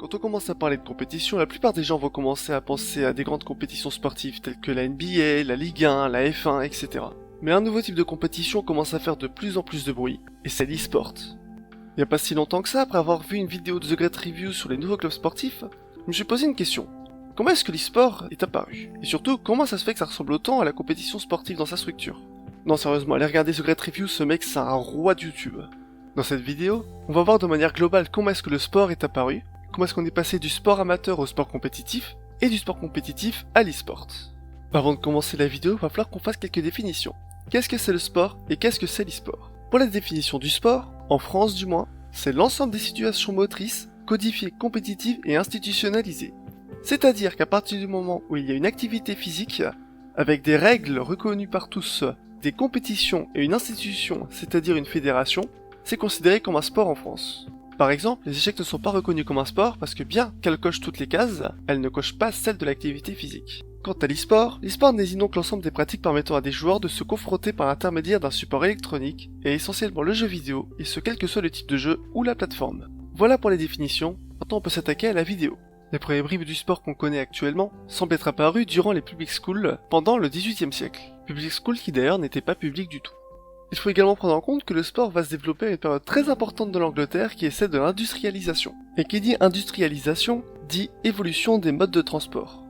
Quand on commence à parler de compétition, la plupart des gens vont commencer à penser à des grandes compétitions sportives telles que la NBA, la Ligue 1, la F1, etc. Mais un nouveau type de compétition commence à faire de plus en plus de bruit, et c'est l'e-sport. Il n'y a pas si longtemps que ça, après avoir vu une vidéo de The Great Review sur les nouveaux clubs sportifs, je me suis posé une question. Comment est-ce que l'e-sport est apparu? Et surtout, comment ça se fait que ça ressemble autant à la compétition sportive dans sa structure? Non, sérieusement, allez regarder The Great Review, ce mec c'est un roi de YouTube. Dans cette vidéo, on va voir de manière globale comment est-ce que le sport est apparu, comment est-ce qu'on est passé du sport amateur au sport compétitif, et du sport compétitif à l'e-sport. Avant de commencer la vidéo, il va falloir qu'on fasse quelques définitions. Qu'est-ce que c'est le sport et qu'est-ce que c'est l'e-sport? Pour la définition du sport, en France du moins, c'est l'ensemble des situations motrices, codifiées, compétitives et institutionnalisées. C'est-à-dire qu'à partir du moment où il y a une activité physique, avec des règles reconnues par tous, des compétitions et une institution, c'est-à-dire une fédération, c'est considéré comme un sport en France. Par exemple, les échecs ne sont pas reconnus comme un sport parce que bien qu'elles cochent toutes les cases, elles ne cochent pas celle de l'activité physique. Quant à l'e-sport désigne donc l'ensemble des pratiques permettant à des joueurs de se confronter par l'intermédiaire d'un support électronique, et essentiellement le jeu vidéo, et ce quel que soit le type de jeu ou la plateforme. Voilà pour les définitions, maintenant on peut s'attaquer à la vidéo. Les premiers bribes du sport qu'on connaît actuellement semblent être apparus durant les public schools pendant le XVIIIe siècle. Public school qui d'ailleurs n'était pas public du tout. Il faut également prendre en compte que le sport va se développer à une période très importante de l'Angleterre qui est celle de l'industrialisation. Et qui dit industrialisation, dit évolution des modes de transport.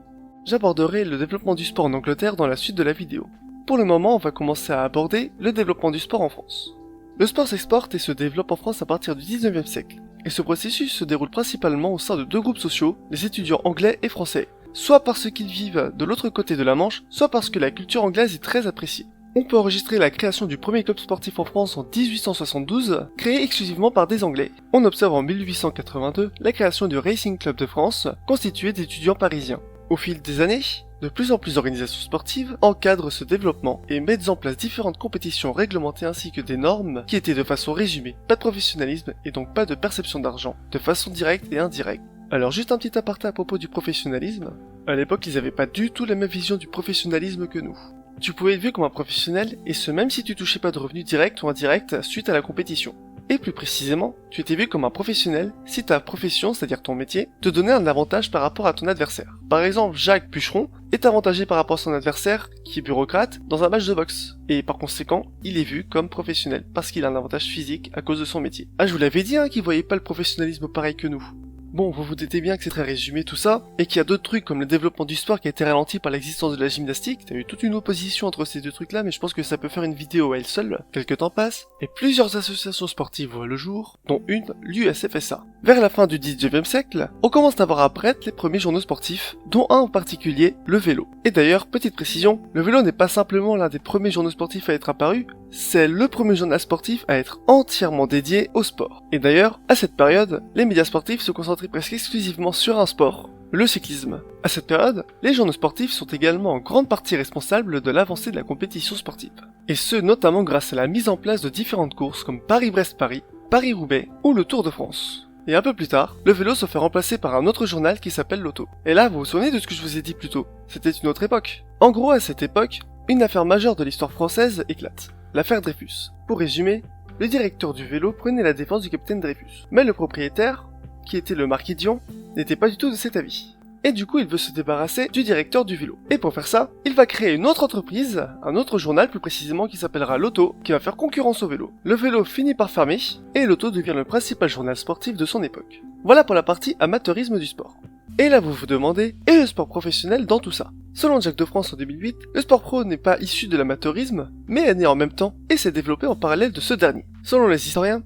J'aborderai le développement du sport en Angleterre dans la suite de la vidéo. Pour le moment, on va commencer à aborder le développement du sport en France. Le sport s'exporte et se développe en France à partir du 19e siècle. Et ce processus se déroule principalement au sein de deux groupes sociaux, les étudiants anglais et français, soit parce qu'ils vivent de l'autre côté de la Manche, soit parce que la culture anglaise est très appréciée. On peut enregistrer la création du premier club sportif en France en 1872, créé exclusivement par des Anglais. On observe en 1882 la création du Racing Club de France, constitué d'étudiants parisiens. Au fil des années, de plus en plus d'organisations sportives encadrent ce développement et mettent en place différentes compétitions réglementées ainsi que des normes qui étaient de façon résumée, pas de professionnalisme et donc pas de perception d'argent, de façon directe et indirecte. Alors juste un petit aparté à propos du professionnalisme, à l'époque ils avaient pas du tout la même vision du professionnalisme que nous. Tu pouvais être vu comme un professionnel, et ce même si tu touchais pas de revenus directs ou indirects suite à la compétition. Et plus précisément, tu étais vu comme un professionnel si ta profession, c'est-à-dire ton métier, te donnait un avantage par rapport à ton adversaire. Par exemple, Jacques Pucheron est avantagé par rapport à son adversaire, qui est bureaucrate, dans un match de boxe. Et par conséquent, il est vu comme professionnel, parce qu'il a un avantage physique à cause de son métier. Ah, je vous l'avais dit, qu'il voyait pas le professionnalisme pareil que nous. Bon, vous vous doutez bien que c'est très résumé tout ça, et qu'il y a d'autres trucs comme le développement du sport qui a été ralenti par l'existence de la gymnastique. T'as eu toute une opposition entre ces deux trucs là, mais je pense que ça peut faire une vidéo à elle seule. Quelques temps passent, et plusieurs associations sportives voient le jour, dont une, l'USFSA. Vers la fin du 19e siècle, on commence à voir apparaître les premiers journaux sportifs, dont un en particulier, le vélo. Et d'ailleurs, petite précision, le vélo n'est pas simplement l'un des premiers journaux sportifs à être apparu, c'est le premier journal sportif à être entièrement dédié au sport. Et d'ailleurs, à cette période, les médias sportifs se concentraient presque exclusivement sur un sport, le cyclisme. À cette période, les journaux sportifs sont également en grande partie responsables de l'avancée de la compétition sportive. Et ce, notamment grâce à la mise en place de différentes courses comme Paris-Brest-Paris, Paris-Roubaix ou le Tour de France. Et un peu plus tard, le vélo se fait remplacer par un autre journal qui s'appelle l'Auto. Et là, vous vous souvenez de ce que je vous ai dit plus tôt? C'était une autre époque. En gros, à cette époque, une affaire majeure de l'histoire française éclate. L'affaire Dreyfus. Pour résumer, le directeur du vélo prenait la défense du capitaine Dreyfus. Mais le propriétaire, qui était le marquis Dion, n'était pas du tout de cet avis. Et du coup, il veut se débarrasser du directeur du vélo. Et pour faire ça, il va créer une autre entreprise, un autre journal plus précisément qui s'appellera l'Auto, qui va faire concurrence au vélo. Le vélo finit par fermer, et l'Auto devient le principal journal sportif de son époque. Voilà pour la partie amateurisme du sport. Et là vous vous demandez, et le sport professionnel dans tout ça? Selon Jacques de France en 2008, le sport pro n'est pas issu de l'amateurisme, mais est né en même temps, et s'est développé en parallèle de ce dernier. Selon les historiens,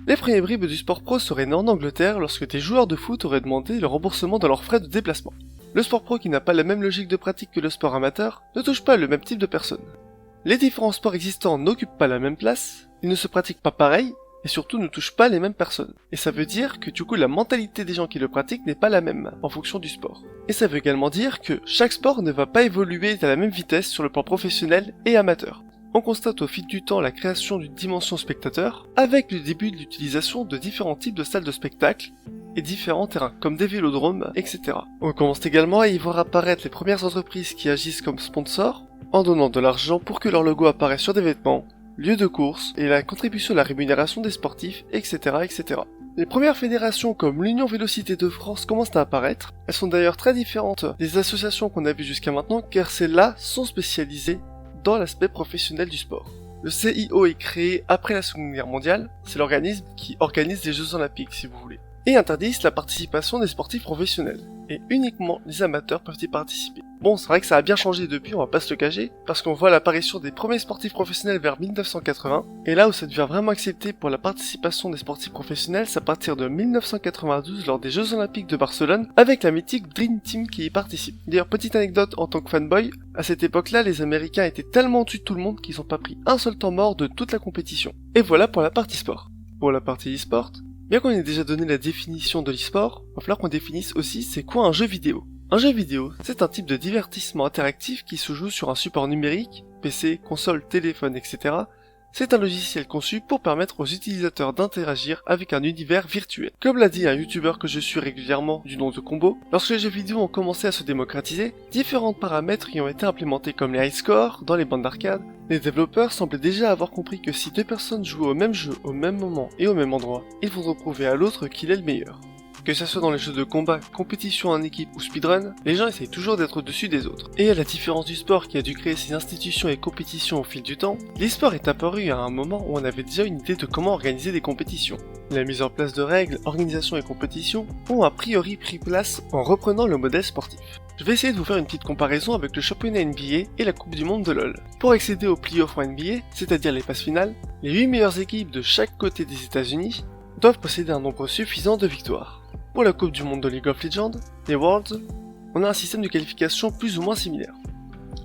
les premiers bribes du sport pro seraient nés en Angleterre lorsque des joueurs de foot auraient demandé le remboursement de leurs frais de déplacement. Le sport pro qui n'a pas la même logique de pratique que le sport amateur ne touche pas le même type de personnes. Les différents sports existants n'occupent pas la même place, ils ne se pratiquent pas pareil, et surtout ne touchent pas les mêmes personnes. Et ça veut dire que du coup la mentalité des gens qui le pratiquent n'est pas la même en fonction du sport. Et ça veut également dire que chaque sport ne va pas évoluer à la même vitesse sur le plan professionnel et amateur. On constate au fil du temps la création d'une dimension spectateur, avec le début de l'utilisation de différents types de salles de spectacle, et différents terrains, comme des vélodromes, etc. On commence également à y voir apparaître les premières entreprises qui agissent comme sponsors, en donnant de l'argent pour que leur logo apparaisse sur des vêtements, lieux de course, et la contribution à la rémunération des sportifs, etc., etc. Les premières fédérations comme l'Union Vélocité de France commencent à apparaître. Elles sont d'ailleurs très différentes des associations qu'on a vues jusqu'à maintenant car celles-là sont spécialisées dans l'aspect professionnel du sport. Le CIO est créé après la Seconde Guerre mondiale, c'est l'organisme qui organise les Jeux Olympiques si vous voulez, et interdisent la participation des sportifs professionnels, et uniquement les amateurs peuvent y participer. Bon, c'est vrai que ça a bien changé depuis, on va pas se le cacher, parce qu'on voit l'apparition des premiers sportifs professionnels vers 1980, et là où ça devient vraiment accepté pour la participation des sportifs professionnels, c'est à partir de 1992 lors des Jeux Olympiques de Barcelone, avec la mythique Dream Team qui y participe. D'ailleurs, petite anecdote en tant que fanboy, à cette époque-là, les Américains étaient tellement au-dessus de tout le monde qu'ils ont pas pris un seul temps mort de toute la compétition. Et voilà pour la partie sport. Pour la partie e-sport, bien qu'on ait déjà donné la définition de l'e-sport, il va falloir qu'on définisse aussi c'est quoi un jeu vidéo. Un jeu vidéo, c'est un type de divertissement interactif qui se joue sur un support numérique, PC, console, téléphone, etc. C'est un logiciel conçu pour permettre aux utilisateurs d'interagir avec un univers virtuel. Comme l'a dit un youtubeur que je suis régulièrement du nom de Combo, lorsque les jeux vidéo ont commencé à se démocratiser, différents paramètres y ont été implémentés comme les high scores dans les bandes d'arcade. Les développeurs semblaient déjà avoir compris que si deux personnes jouent au même jeu au même moment et au même endroit, ils vont prouver à l'autre qu'il est le meilleur. Que ça soit dans les jeux de combat, compétition en équipe ou speedrun, les gens essayent toujours d'être au-dessus des autres. Et à la différence du sport qui a dû créer ses institutions et compétitions au fil du temps, l'e-sport est apparu à un moment où on avait déjà une idée de comment organiser des compétitions. La mise en place de règles, organisation et compétitions ont a priori pris place en reprenant le modèle sportif. Je vais essayer de vous faire une petite comparaison avec le championnat NBA et la Coupe du Monde de LoL. Pour accéder aux playoffs en NBA, c'est-à-dire les phases finales, les 8 meilleures équipes de chaque côté des États-Unis doivent posséder un nombre suffisant de victoires. Pour la Coupe du Monde de League of Legends, les Worlds, on a un système de qualification plus ou moins similaire.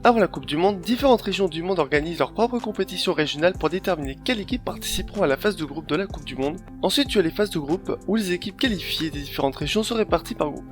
Avant la Coupe du Monde, différentes régions du monde organisent leur propre compétition régionale pour déterminer quelles équipes participeront à la phase de groupe de la Coupe du Monde. Ensuite, tu as les phases de groupe où les équipes qualifiées des différentes régions sont réparties par groupe.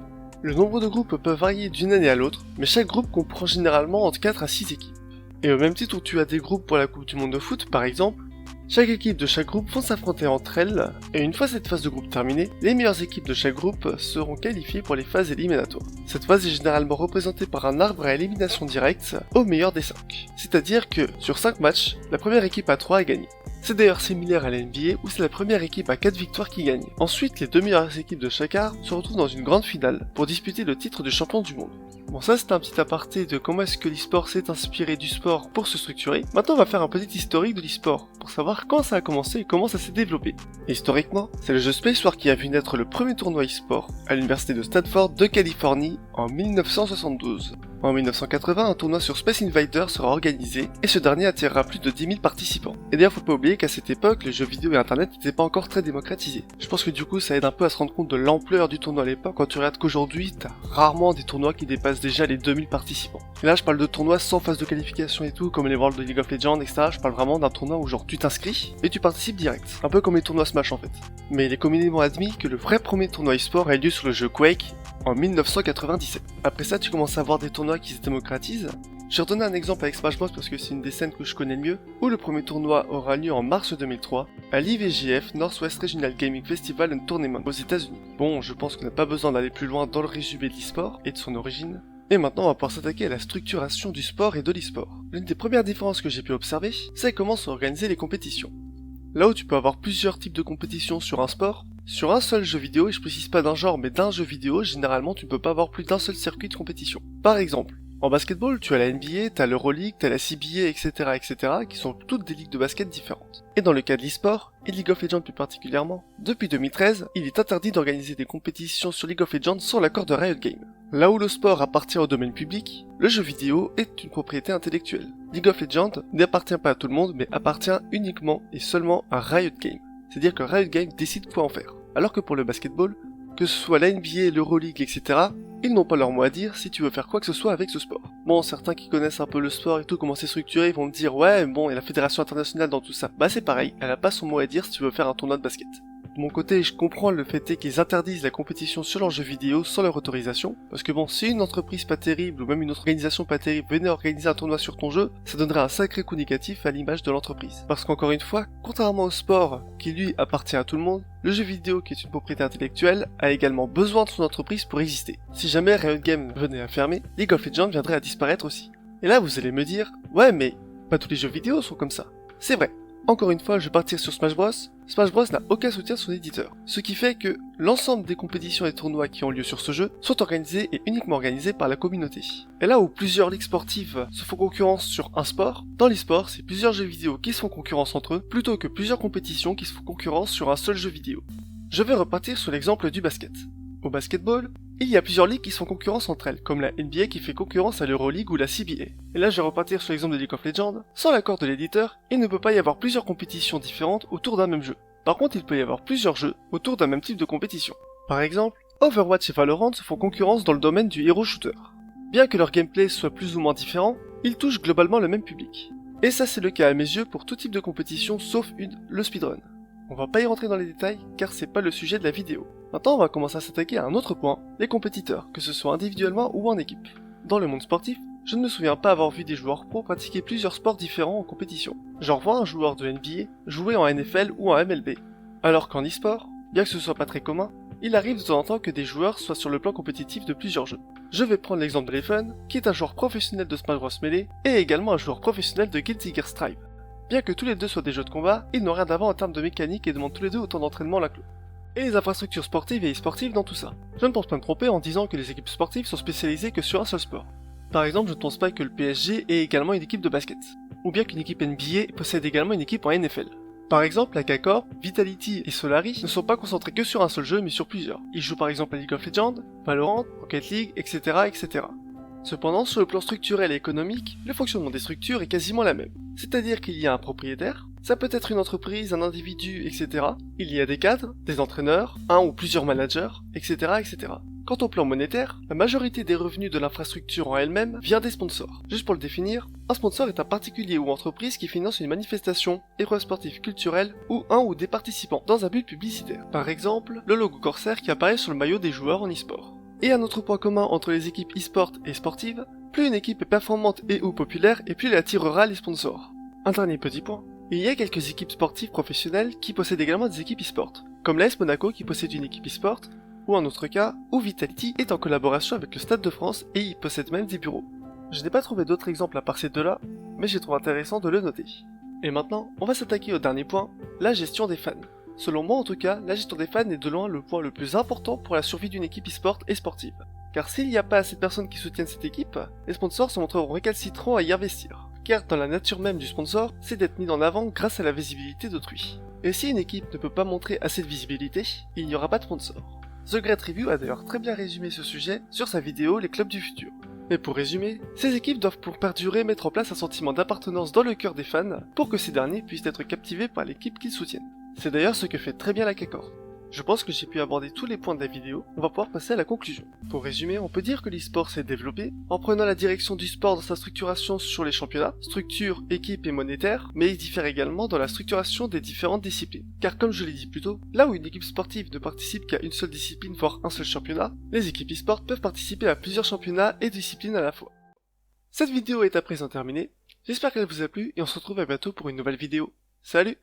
Le nombre de groupes peut varier d'une année à l'autre, mais chaque groupe comprend généralement entre 4 à 6 équipes. Et au même titre où tu as des groupes pour la Coupe du Monde de foot par exemple, chaque équipe de chaque groupe vont s'affronter entre elles, et une fois cette phase de groupe terminée, les meilleures équipes de chaque groupe seront qualifiées pour les phases éliminatoires. Cette phase est généralement représentée par un arbre à élimination directe au meilleur des 5. C'est-à-dire que, sur 5 matchs, la première équipe à 3 a gagné. C'est d'ailleurs similaire à la NBA où c'est la première équipe à 4 victoires qui gagne. Ensuite, les 2 meilleures équipes de chaque art se retrouvent dans une grande finale pour disputer le titre de champion du monde. Bon, ça c'est un petit aparté de comment est-ce que l'e-sport s'est inspiré du sport pour se structurer. Maintenant on va faire un petit historique de l'e-sport pour savoir quand ça a commencé et comment ça s'est développé. Et historiquement, c'est le jeu Spacewar qui a vu naître le premier tournoi e-sport à l'université de Stanford de Californie en 1972. En 1980, un tournoi sur Space Invaders sera organisé et ce dernier attirera plus de 10 000 participants. Et d'ailleurs, faut pas oublier qu'à cette époque, les jeux vidéo et internet n'étaient pas encore très démocratisés. Je pense que du coup, ça aide un peu à se rendre compte de l'ampleur du tournoi à l'époque quand tu regardes qu'aujourd'hui, t'as rarement des tournois qui dépassent déjà les 2000 participants. Et là, je parle de tournois sans phase de qualification et tout, comme les Worlds de League of Legends, etc. Je parle vraiment d'un tournoi où genre tu t'inscris et tu participes direct. Un peu comme les tournois Smash en fait. Mais il est communément admis que le vrai premier tournoi e-sport a eu lieu sur le jeu Quake en 1997. Après ça, tu commences à voir des tournois qui se démocratisent. Je vais redonner un exemple avec Smash Bros parce que c'est une des scènes que je connais le mieux, où le premier tournoi aura lieu en mars 2003 à l'IVGF Northwest Regional Gaming Festival and Tournament aux États-Unis. Bon, je pense qu'on n'a pas besoin d'aller plus loin dans le résumé de l'e-sport et de son origine. Et maintenant, on va pouvoir s'attaquer à la structuration du sport et de l'e-sport. L'une des premières différences que j'ai pu observer, c'est comment sont organisées les compétitions. Là où tu peux avoir plusieurs types de compétitions sur un sport, sur un seul jeu vidéo, et je précise pas d'un genre mais d'un jeu vidéo, généralement tu ne peux pas avoir plus d'un seul circuit de compétition. Par exemple, en basketball, tu as la NBA, t'as l'Euroleague, t'as la CBA, etc., qui sont toutes des ligues de basket différentes. Et dans le cas de l'e-sport, et League of Legends plus particulièrement, depuis 2013, il est interdit d'organiser des compétitions sur League of Legends sans l'accord de Riot Games. Là où le sport appartient au domaine public, le jeu vidéo est une propriété intellectuelle. League of Legends n'appartient pas à tout le monde, mais appartient uniquement et seulement à Riot Games. C'est-à-dire que Riot Games décide quoi en faire. Alors que pour le basketball, que ce soit la NBA, l'Euroleague, etc., ils n'ont pas leur mot à dire si tu veux faire quoi que ce soit avec ce sport. Bon, certains qui connaissent un peu le sport et tout, comment c'est structuré, ils vont me dire ouais, bon, et la fédération internationale dans tout ça. Bah c'est pareil, elle a pas son mot à dire si tu veux faire un tournoi de basket. De mon côté, je comprends le fait qu'ils interdisent la compétition sur leurs jeux vidéo sans leur autorisation, parce que bon, si une entreprise pas terrible ou même une autre organisation pas terrible venait organiser un tournoi sur ton jeu, ça donnerait un sacré coup négatif à l'image de l'entreprise. Parce qu'encore une fois, contrairement au sport, qui lui appartient à tout le monde, le jeu vidéo qui est une propriété intellectuelle a également besoin de son entreprise pour exister. Si jamais Riot Games venait à fermer, League of Legends viendrait à disparaître aussi. Et là vous allez me dire, ouais mais pas tous les jeux vidéo sont comme ça. C'est vrai. encore une fois je vais partir sur Smash Bros. Smash Bros n'a aucun soutien de son éditeur, ce qui fait que l'ensemble des compétitions et tournois qui ont lieu sur ce jeu sont organisés et uniquement organisés par la communauté. Et là où plusieurs ligues sportives se font concurrence sur un sport, dans l'e-sport c'est plusieurs jeux vidéo qui se font concurrence entre eux, plutôt que plusieurs compétitions qui se font concurrence sur un seul jeu vidéo. Je vais repartir sur l'exemple du basket. Au basketball, il y a plusieurs ligues qui se font concurrence entre elles, comme la NBA qui fait concurrence à l'Euroleague ou la CBA. Et là je vais repartir sur l'exemple de League of Legends, sans l'accord de l'éditeur, il ne peut pas y avoir plusieurs compétitions différentes autour d'un même jeu. Par contre il peut y avoir plusieurs jeux autour d'un même type de compétition. Par exemple, Overwatch et Valorant se font concurrence dans le domaine du hero shooter. Bien que leur gameplay soit plus ou moins différent, ils touchent globalement le même public. Et ça c'est le cas à mes yeux pour tout type de compétition sauf le speedrun. On va pas y rentrer dans les détails car c'est pas le sujet de la vidéo. Maintenant on va commencer à s'attaquer à un autre point, les compétiteurs, que ce soit individuellement ou en équipe. Dans le monde sportif, je ne me souviens pas avoir vu des joueurs pro pratiquer plusieurs sports différents en compétition. J'en vois un joueur de NBA jouer en NFL ou en MLB. Alors qu'en e-sport, bien que ce soit pas très commun, il arrive de temps en temps que des joueurs soient sur le plan compétitif de plusieurs jeux. Je vais prendre l'exemple de Leffen, qui est un joueur professionnel de Smash Bros Melee et également un joueur professionnel de Guilty Gear Strive. Bien que tous les deux soient des jeux de combat, ils n'ont rien d'avant en termes de mécanique et demandent tous les deux autant d'entraînement l'un que l'autre. Et les infrastructures sportives et e-sportives dans tout ça. Je ne pense pas me tromper en disant que les équipes sportives sont spécialisées que sur un seul sport. Par exemple, je ne pense pas que le PSG ait également une équipe de basket, ou bien qu'une équipe NBA possède également une équipe en NFL. Par exemple, la K-Corp, Vitality et Solari ne sont pas concentrés que sur un seul jeu mais sur plusieurs. Ils jouent par exemple à League of Legends, Valorant, Rocket League, etc. etc. Cependant, sur le plan structurel et économique, le fonctionnement des structures est quasiment la même. C'est-à-dire qu'il y a un propriétaire, ça peut être une entreprise, un individu, etc. Il y a des cadres, des entraîneurs, un ou plusieurs managers, etc. etc. Quant au plan monétaire, la majorité des revenus de l'infrastructure en elle-même vient des sponsors. Juste pour le définir, un sponsor est un particulier ou entreprise qui finance une manifestation, épreuve sportive culturelle ou un ou des participants dans un but publicitaire. Par exemple, le logo Corsair qui apparaît sur le maillot des joueurs en e-sport. Et un autre point commun entre les équipes e-sport et sportives, plus une équipe est performante et ou populaire et plus elle attirera les sponsors. Un dernier petit point, il y a quelques équipes sportives professionnelles qui possèdent également des équipes e-sport, comme l'AS Monaco qui possède une équipe e-sport, ou un autre cas où Vitality est en collaboration avec le Stade de France et y possède même des bureaux. Je n'ai pas trouvé d'autres exemples à part ces deux-là, mais j'ai trouvé intéressant de le noter. Et maintenant, on va s'attaquer au dernier point, la gestion des fans. Selon moi en tout cas, la gestion des fans est de loin le point le plus important pour la survie d'une équipe e-sport et sportive. Car s'il n'y a pas assez de personnes qui soutiennent cette équipe, les sponsors se montreront récalcitrants à y investir. Car dans la nature même du sponsor, c'est d'être mis en avant grâce à la visibilité d'autrui. Et si une équipe ne peut pas montrer assez de visibilité, il n'y aura pas de sponsor. The Great Review a d'ailleurs très bien résumé ce sujet sur sa vidéo Les clubs du futur. Mais pour résumer, ces équipes doivent pour perdurer mettre en place un sentiment d'appartenance dans le cœur des fans pour que ces derniers puissent être captivés par l'équipe qu'ils soutiennent. C'est d'ailleurs ce que fait très bien la K-Corp. Je pense que j'ai pu aborder tous les points de la vidéo, on va pouvoir passer à la conclusion. Pour résumer, on peut dire que l'e-sport s'est développé en prenant la direction du sport dans sa structuration sur les championnats, structure, équipe et monétaire, mais il diffère également dans la structuration des différentes disciplines. Car comme je l'ai dit plus tôt, là où une équipe sportive ne participe qu'à une seule discipline voire un seul championnat, les équipes e-sport peuvent participer à plusieurs championnats et disciplines à la fois. Cette vidéo est à présent terminée, j'espère qu'elle vous a plu et on se retrouve à bientôt pour une nouvelle vidéo. Salut!